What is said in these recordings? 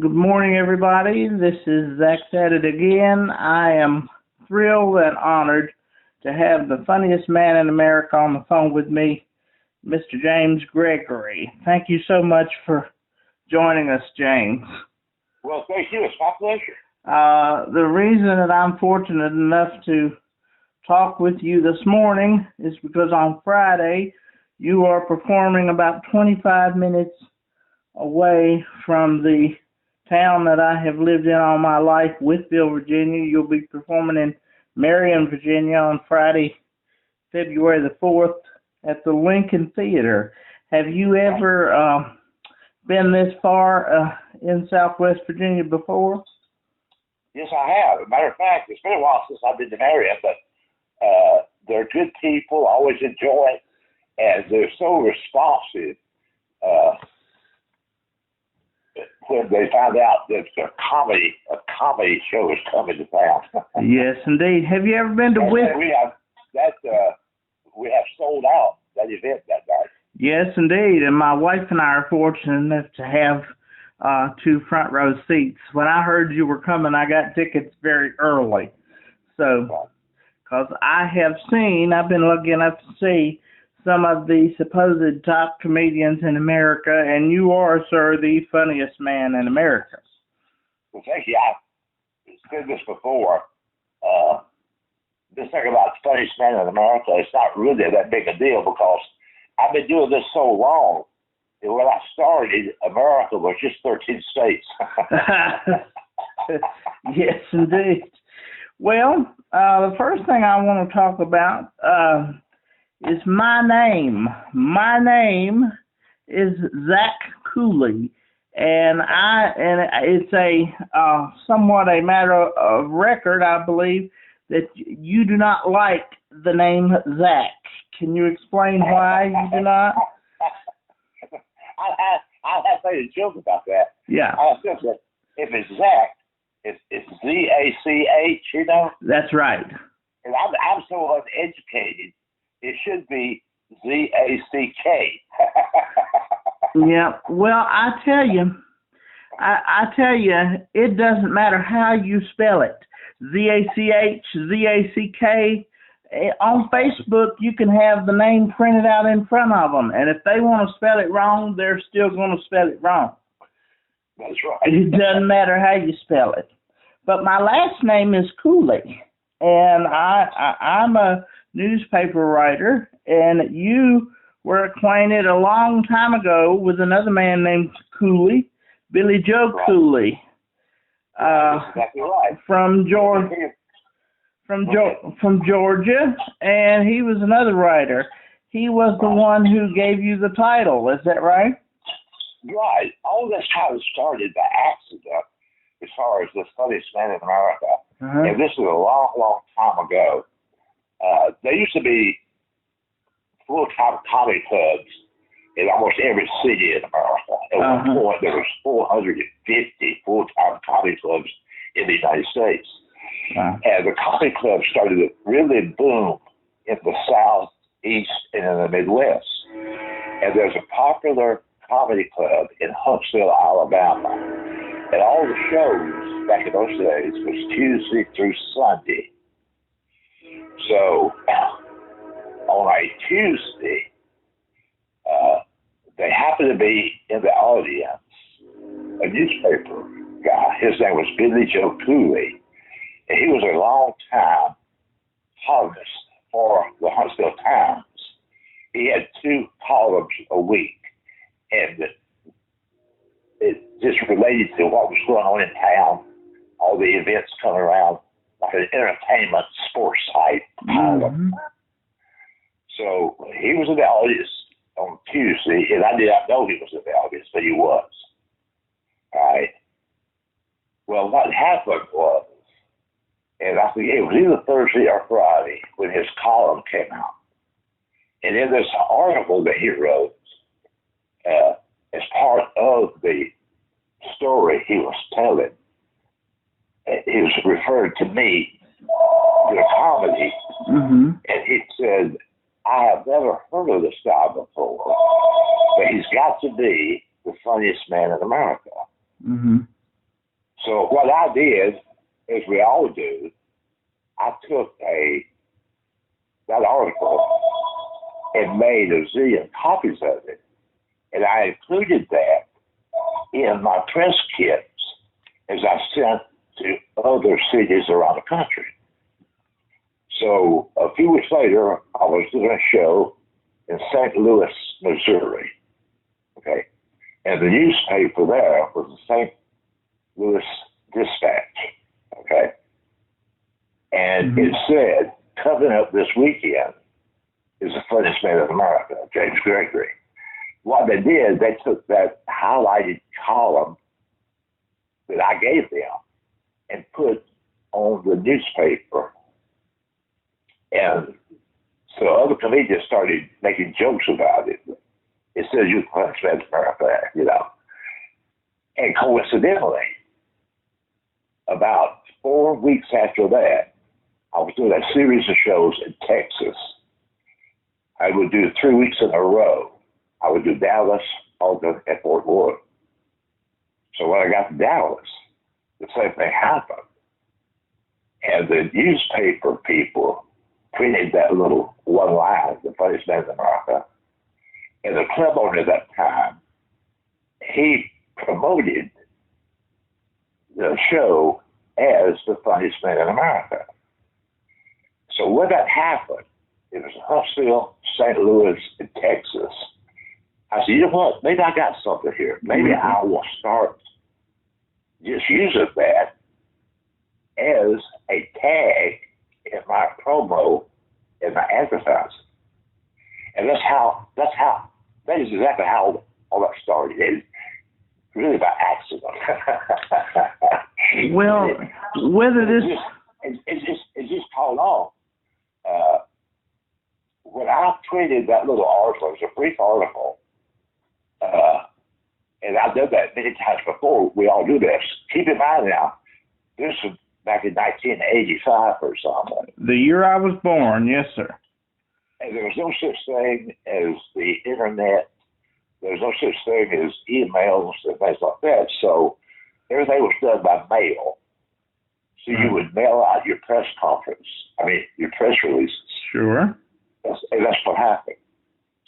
Good morning, everybody. This is Zach at it again. I am thrilled and honored to have the funniest man in America on the phone with me, Mr. James Gregory. Thank you so much for joining us, James. Well, thank you. It's my pleasure. The reason that I'm fortunate enough to talk with you this morning is because on Friday you are performing about 25 minutes away from the town that I have lived in all my life, Whitfield, Virginia. You'll be performing in Marion, Virginia on Friday, February the 4th at the Lincoln Theater. Have you ever been this far in Southwest Virginia before? Yes, I have. As a matter of fact, it's been a while since I've been to Marion, but they're good people. I always enjoy it, and they're so responsive when they find out that a comedy show is coming to town. Yes, indeed. Have you ever been to Whitfield? We have sold out that event that night. Yes, indeed. And my wife and I are fortunate enough to have 2 front row seats. When I heard you were coming, I got tickets very early. So, because I've been lucky enough to see some of the supposed top comedians in America, and you are, sir, the funniest man in America. Well, thank you. I've said this before. This thing about the funniest man in America, it's not really that big a deal because I've been doing this so long. And when I started, America was just 13 states. Yes, indeed. Well, the first thing I want to talk about is my name. My name is Zach Cooley, and it's a somewhat a matter of record, I believe, that you do not like the name Zach. Can you explain why you do not? I have made a joke about that. Yeah. I said that if it's Zach, it's Z-A-C-H, you know? That's right. And I'm so uneducated. It should be Z-A-C-K. Yeah. Well, I tell you, it doesn't matter how you spell it. Z-A-C-H, Z-A-C-K. On Facebook, you can have the name printed out in front of them, and if they want to spell it wrong, they're still going to spell it wrong. That's right. It doesn't matter how you spell it. But my last name is Cooley, and I'm a newspaper writer, and you were acquainted a long time ago with another man named Cooley, Billy Joe Right. Cooley, That's exactly right. from Georgia, and he was another writer. He was the one who gave you the title. Is that right? Right. All this kind of started by accident as far as the funniest man in America. Uh-huh. And this is a long, long time ago. There used to be full-time comedy clubs in almost every city in America. At one point, there was 450 full-time comedy clubs in the United States. And the comedy clubs started to really boom in the Southeast and in the Midwest. And there's a popular comedy club in Huntsville, Alabama. And all the shows back in those days was Tuesday through Sunday. So on a Tuesday, they happened to be in the audience a newspaper guy. His name was Billy Joe Cooley. And he was a long-time columnist for the Huntsville Times. He had 2 columns a week, and it just related to what was going on in town, all the events coming around, like an entertainment sports site column. So he was in the audience on Tuesday, and I did not know he was in the audience, but he was. All right. Well, what happened was, and I forget, it was either Thursday or Friday when his column came out. And in this article that he wrote, as part of the story he was telling, he was referring to me, the comedy, and he said, I have never heard of this guy before, but he's got to be the funniest man in America. what I did, as we all do, I took that article and made a zillion copies of it, and I included that in my press kits as I sent to other cities around the country. So a few weeks later, I was doing a show in St. Louis, Missouri. Okay, and the newspaper there was the St. Louis Dispatch. Okay, and it said, "Coming up this weekend is the funniest man in America, James Gregory." What they did, they took that highlighted column that I gave them and put on the newspaper. And so other comedians started making jokes about it. It says you're the funniest man in America, you know. And coincidentally, about 4 weeks after that, I was doing a series of shows in Texas. I would do 3 weeks in a row. I would do Dallas, Ogden, and Fort Worth. So when I got to Dallas, the same thing happened. And the newspaper people printed that little one line, the funniest man in America. And the club owner at that time, he promoted the show as the funniest man in America. So when that happened, it was Huntsville, St. Louis, and Texas. I said, you know what? Maybe I got something here. Maybe I will start just using that as a tag in my promo, in my advertising. And that is exactly how all that started. It's really by accident. Well, whether this... It's just caught on. When I tweeted that little article, it was a brief article, and I've done that many times before. We all do this. Keep in mind now, this was back in 1985 or something. The year I was born, yes, sir. And there was no such thing as the internet. There was no such thing as emails and things like that. So everything was done by mail. So you would mail out your press conference. Your press releases. Sure. And that's what happened.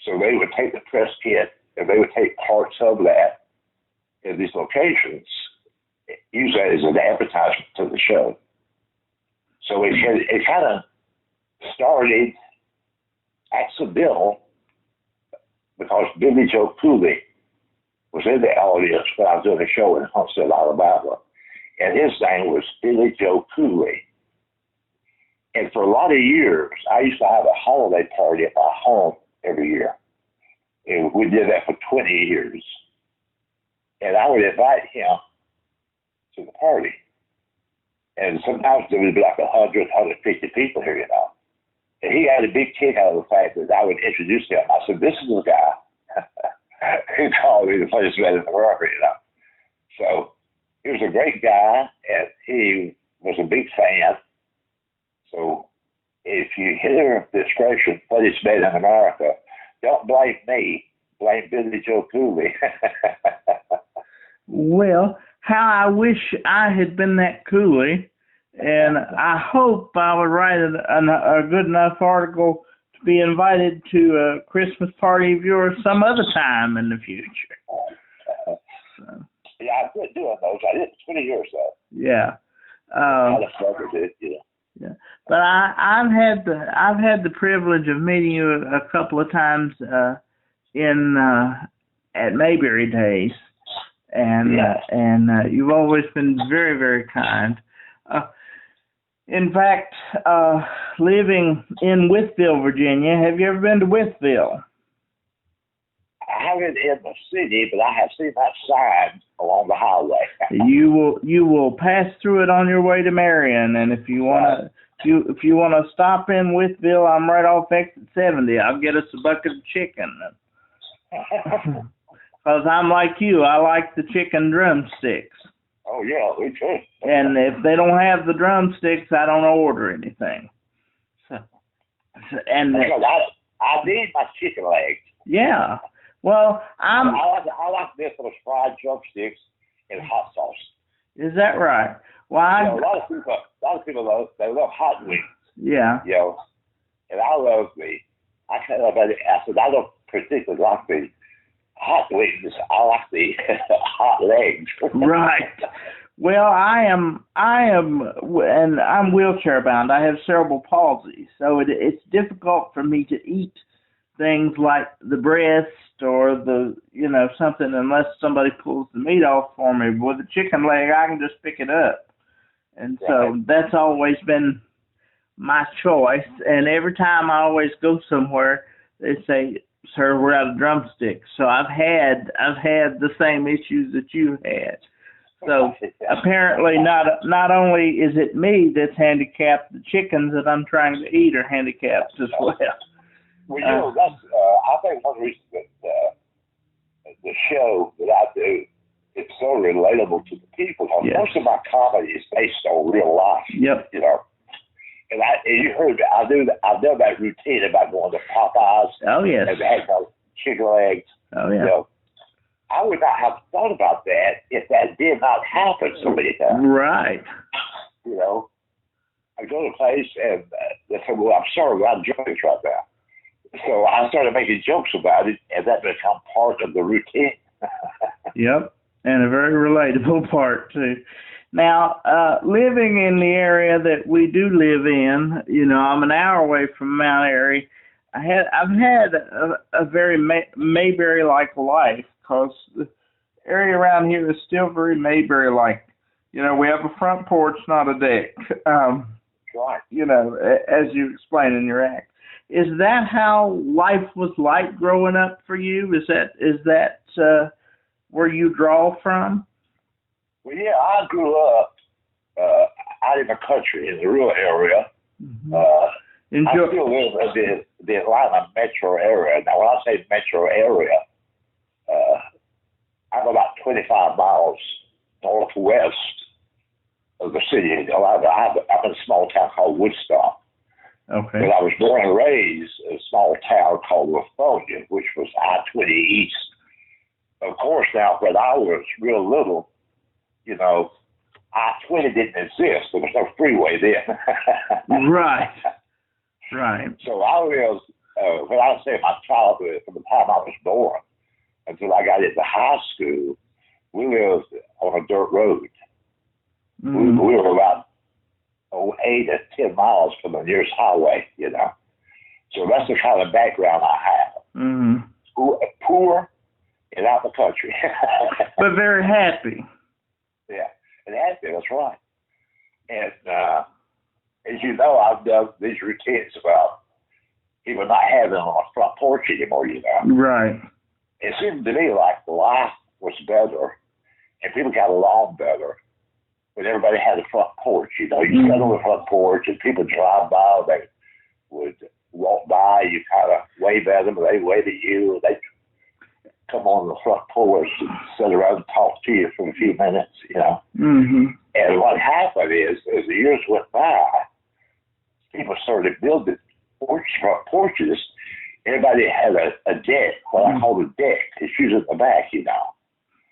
So they would take the press kit and they would take parts of that in these locations, use that as an advertisement to the show. So it kind of started accidental because Billy Joe Cooley was in the audience when I was doing a show in Huntsville, Alabama, and his name was Billy Joe Cooley. And for a lot of years, I used to have a holiday party at my home every year. And we did that for 20 years. And I would invite him to the party. And sometimes there would be like 100, 150 people here, you know. And he had a big kick out of the fact that I would introduce him. I said, this is the guy who called me the funniest man in the world, you know. So he was a great guy, and he was a big fan. So if you hear the expression, funniest man in America, don't blame me. Blame Billy Joe Cooley. Well, how I wish I had been that Cooley, and I hope I would write a good enough article to be invited to a Christmas party of yours some other time in the future. So. Yeah, I quit doing those. I did it 20 years though. Yeah. Yeah, but I've had the privilege of meeting you a couple of times at Mayberry Days, and you've always been very, very kind. In fact, living in Withville, Virginia, have you ever been to Withville? I haven't in the city, but I have seen that sign along the highway. You will pass through it on your way to Marion, and if you want to stop in Withville, I'm right off exit 70. I'll get us a bucket of chicken. Because I'm like you, I like the chicken drumsticks. Oh yeah, we too. And if they don't have the drumsticks, I don't order anything. And I need my chicken legs. Yeah. Well, I like this with fried drumsticks and hot sauce. Is that right? Well, a lot of people love hot wings. Yeah. And I love I kind of, I said, I don't particularly like the hot wings. I like the hot legs. Right. Well, I am, and I'm wheelchair bound. I have cerebral palsy, so it's difficult for me to eat things like the breast or something unless somebody pulls the meat off for me. With a chicken leg, I can just pick it up. And so that's always been my choice. And every time I always go somewhere, they say, "Sir, we're out of drumsticks." So I've had the same issues that you had. So apparently not only is it me that's handicapped, the chickens that I'm trying to eat are handicapped as well. Well, that's I think one reason that the show that I do, it's so relatable to the people. Most of my comedy is based on real life. Yep. And you heard me. I've done that routine about going to Popeyes. Oh yes. And they had those chicken legs. Oh yeah. I would not have thought about that if that did not happen so many times. Right. I go to a place and they say, "Well, I'm sorry, we're out of drinks right now." So I started making jokes about it, and that became part of the routine. Yep, and a very relatable part too. Now, living in the area that we do live in, I'm an hour away from Mount Airy. I've had a very Mayberry-like life because the area around here is still very Mayberry-like. We have a front porch, not a deck. Right. As you explain in your act. Is that how life was like growing up for you? Is that where you draw from? Well, yeah, I grew up out in the country, in the rural area. Mm-hmm. I still live in the Atlanta metro area. Now, when I say metro area, I'm about 25 miles northwest of the city of Atlanta. I'm in a small town called Woodstock. Okay. But I was born and raised in a small town called Lithonia, which was I-20 East. Of course, now, when I was real little, I-20 didn't exist. There was no freeway then. Right. Right. So I lived, when I say my childhood, from the time I was born until I got into high school, we lived on a dirt road. Mm-hmm. We were about 8 to 10 miles from the nearest highway, So that's the kind of background I have. Mm-hmm. Poor and out the country. But very happy. Yeah, and happy, that's right. And as you know, I've done these routines about people not having on a front porch anymore, Right. It seemed to me like life was better and people got along better when everybody had a front porch. You sit on the front porch and people drive by, they would walk by, you kind of wave at them, they wave at you, they come on the front porch and sit around and talk to you for a few minutes, Mm-hmm. And what happened is, as the years went by, people started building front porches. Everybody had a deck, what I call a deck. It's usually in the back,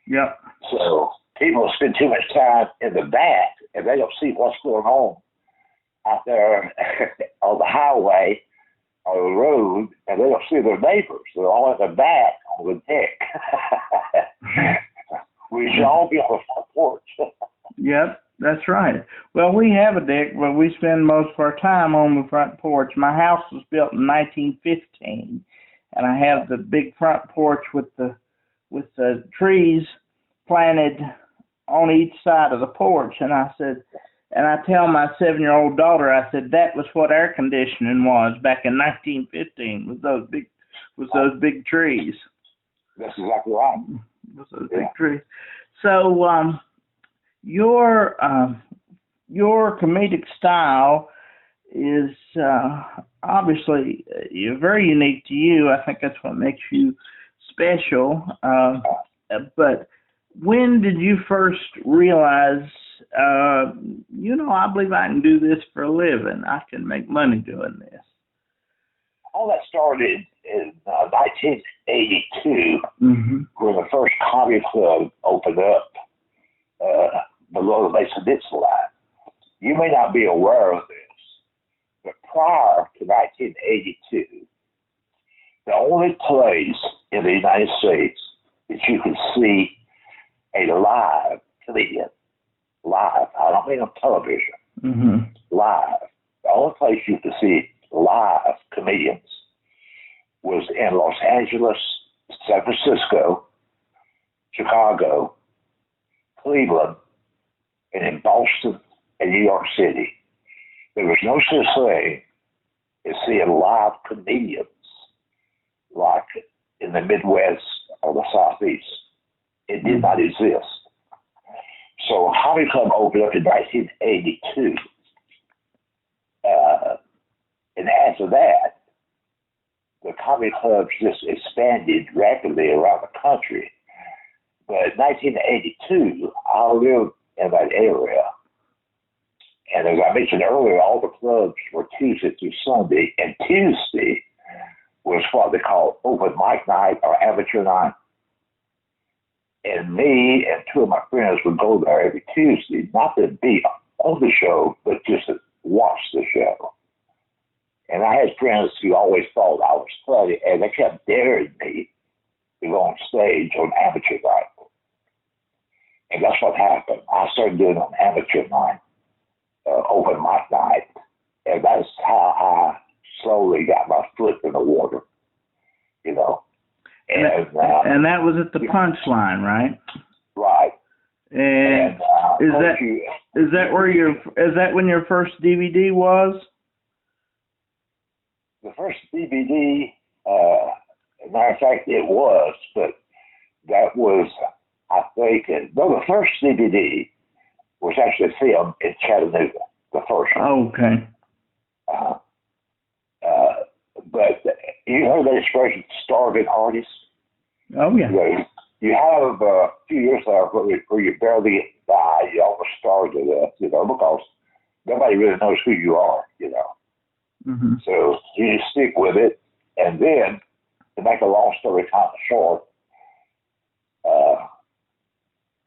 Yep. So people spend too much time in the back, and they don't see what's going on out there on the highway, on the road, and they don't see their neighbors. They're all in the back on the deck. We should all be on the front porch. Yep, that's right. Well, we have a deck, but we spend most of our time on the front porch. My house was built in 1915, and I have the big front porch with the trees planted on each side of the porch. And I tell my 7-year-old daughter, I said, that was what air conditioning was back in 1915, with those big trees. That's exactly right. With those big trees. So your comedic style is obviously very unique to you. I think that's what makes you special. But when did you first realize, I believe I can do this for a living. I can make money doing this? All that started in 1982, when the first comedy club opened up below the Mason Dixon line. you may not be aware of this, but prior to 1982, the only place in the United States that you could see a live comedian, live, I don't mean on television, live, the only place you could see live comedians was in Los Angeles, San Francisco, Chicago, Cleveland, and in Boston and New York City. There was no such thing as seeing live comedians like in the Midwest or the Southeast. It did not exist. So Comedy Club opened up in 1982. And after that, the comedy clubs just expanded rapidly around the country. But in 1982, I lived in that area. And as I mentioned earlier, all the clubs were Tuesday through Sunday. And Tuesday was what they call open mic night or amateur night. And me and two of my friends would go there every Tuesday, not to be on the show, but just to watch the show. And I had friends who always thought I was funny, and they kept daring me to go on stage on amateur night. And that's what happened. I started doing on amateur night, open mic night, and that's how I slowly got my foot in the water, you know. And that was at the Punchline, right? Right. And is that when your first DVD was? The first DVD, matter of fact, it was, but that was, I think, the first DVD was actually filmed in Chattanooga, the first one. Oh, okay. But you heard the expression starving artists? Oh, yeah. You have a few years there where you barely get by, you almost starve to death, you know, because nobody really knows who you are, you know. Mm-hmm. So you just stick with it. And then, to make a long story kind of short,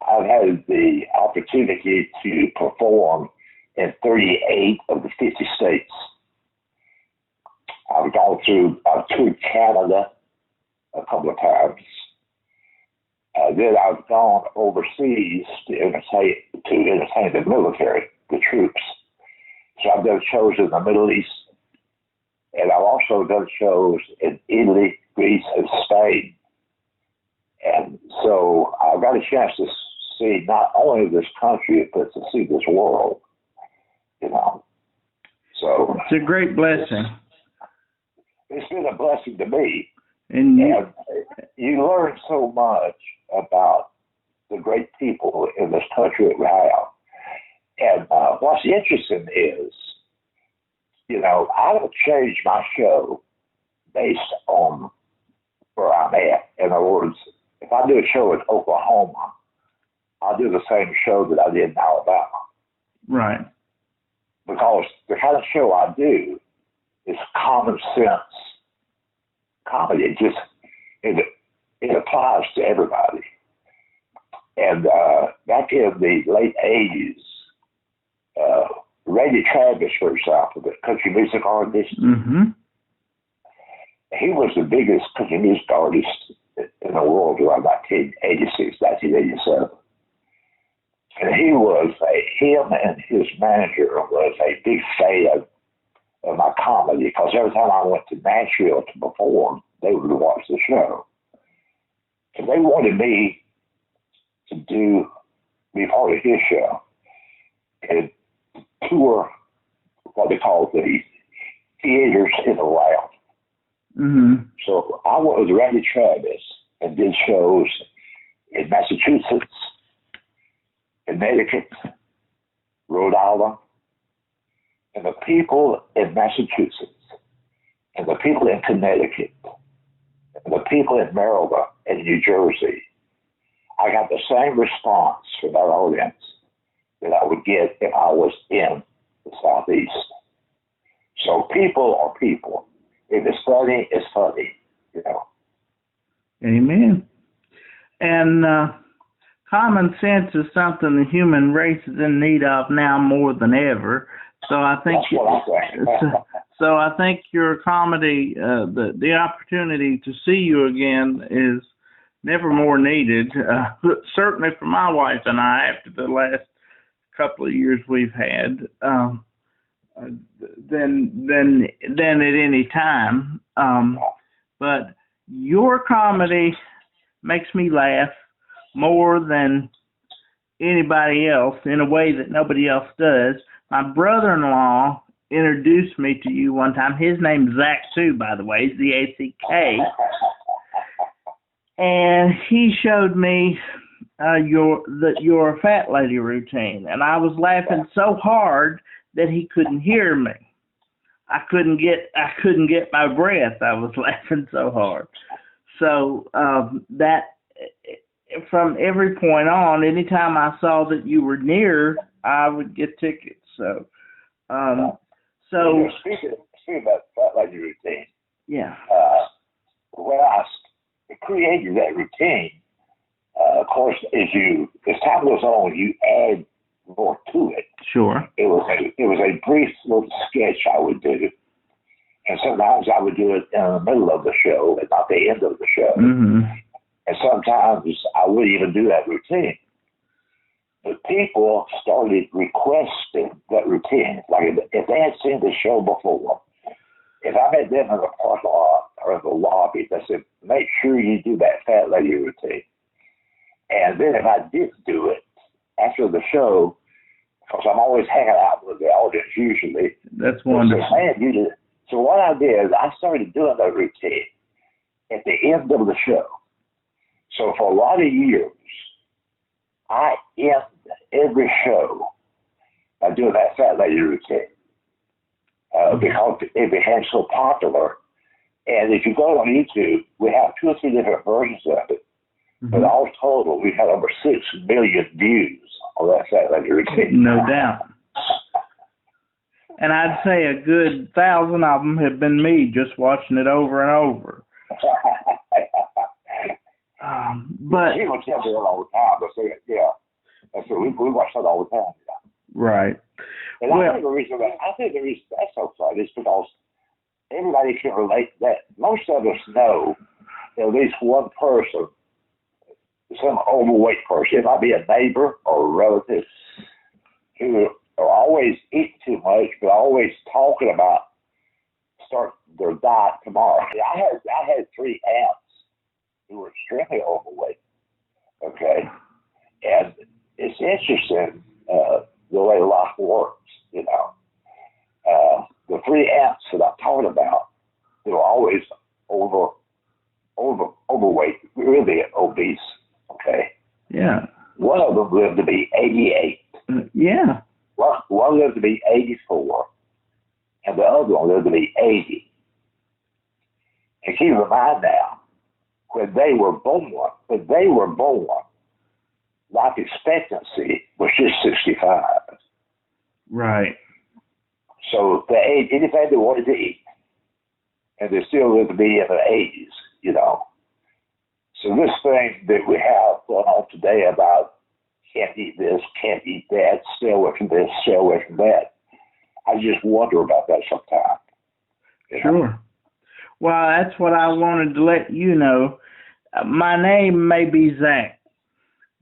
I've had the opportunity to perform in 38 of the 50 states. I've toured Canada a couple of times. Then I've gone overseas to entertain the military, the troops. So I've done shows in the Middle East, and I've also done shows in Italy, Greece, and Spain. And so I've got a chance to see not only this country, but to see this world, you know. So it's a great blessing. It's been a blessing to me. And you learn so much about the great people in this country that we have. And what's interesting is, you know, I don't change my show based on where I'm at. In other words, if I do a show in Oklahoma, I'll do the same show that I did in Alabama. Right. Because the kind of show I do is common sense comedy. It applies to everybody. And back in the late 80s, Randy Travis, for example, the country music artist, he was the biggest country music artist in the world around 1986, 1987. And him and his manager was a big fan of my comedy, because every time I went to Nashville to perform, they would watch the show. And they wanted me to be part of his show and tour what they call the theaters in the round. So I went with Randy Travis and did shows in Massachusetts, Connecticut, Rhode Island, and the people in Massachusetts, and the people in Connecticut, and the people in Maryland and New Jersey, I got the same response from that audience that I would get if I was in the Southeast. So people are people. If it's funny, it's funny, you know. Amen. And common sense is something the human race is in need of now more than ever. So I think That's what I think. so I think your comedy, the opportunity to see you again is never more needed. Certainly for my wife and I, after the last couple of years we've had, than at any time. But your comedy makes me laugh more than anybody else in a way that nobody else does. My brother-in-law introduced me to you one time. His name's Zach too, by the way, Z-A-C-K. And he showed me your fat lady routine, and I was laughing so hard that he couldn't hear me. I couldn't get my breath. I was laughing so hard. So that from every point on, anytime I saw that you were near, I would get tickets. So speaking about fat lady routine. Yeah. When I created that routine, of course, as time goes on, you add more to it. Sure. It was a brief little sketch I would do, and sometimes I would do it in the middle of the show and not the end of the show. Mm-hmm. And sometimes I wouldn't even do that routine. But people started requesting that routine. Like if they had seen the show before, if I met them in the parking lot or in the lobby, they said, make sure you do that fat lady routine. And then if I didn't do it after the show, because I'm always hanging out with the audience usually. That's wonderful. So what I did is I started doing that routine at the end of the show. So for a lot of years, I end every show by doing that fat lady routine because it became so popular. And if you go on YouTube, we have 2 or 3 different versions of it. Mm-hmm. But all total, we've had over 6 million views on that fat lady routine. No doubt. And I'd say a good 1,000 of them have been me just watching it over and over. But people tell me that all the time. They say, yeah. And so we watch that all the time. Yeah. Right. And I think the reason that's so fun is because everybody can relate to that. Most of us know at least one person, some overweight person. It might be a neighbor or a relative who are always eating too much, but always talking about start their diet tomorrow. I had 3 aunts who were extremely overweight. Okay, and it's interesting the way life works. You know, the 3 aunts that I talked about, they were always overweight, really obese. Okay. Yeah. One of them lived to be 88. Yeah. One lived to be 84, and the other one lived to be 80. And keep in mind now, when they were born, life expectancy was just 65. Right. So they ate anything they wanted to eat, and they still lived to be in their 80s, you know. So this thing that we have going on today about can't eat this, can't eat that, stay away from this, stay away from that, I just wonder about that sometimes. Sure. Well, that's what I wanted to let you know. My name may be Zach,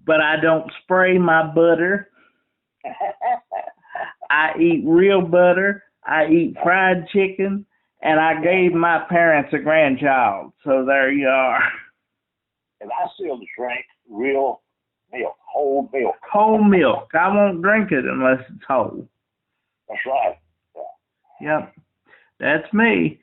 but I don't spray my butter. I eat real butter. I eat fried chicken, and I gave my parents a grandchild. So there you are. And I still drink real milk, whole milk. Whole milk. I won't drink it unless it's whole. That's right. Yeah. Yep. That's me.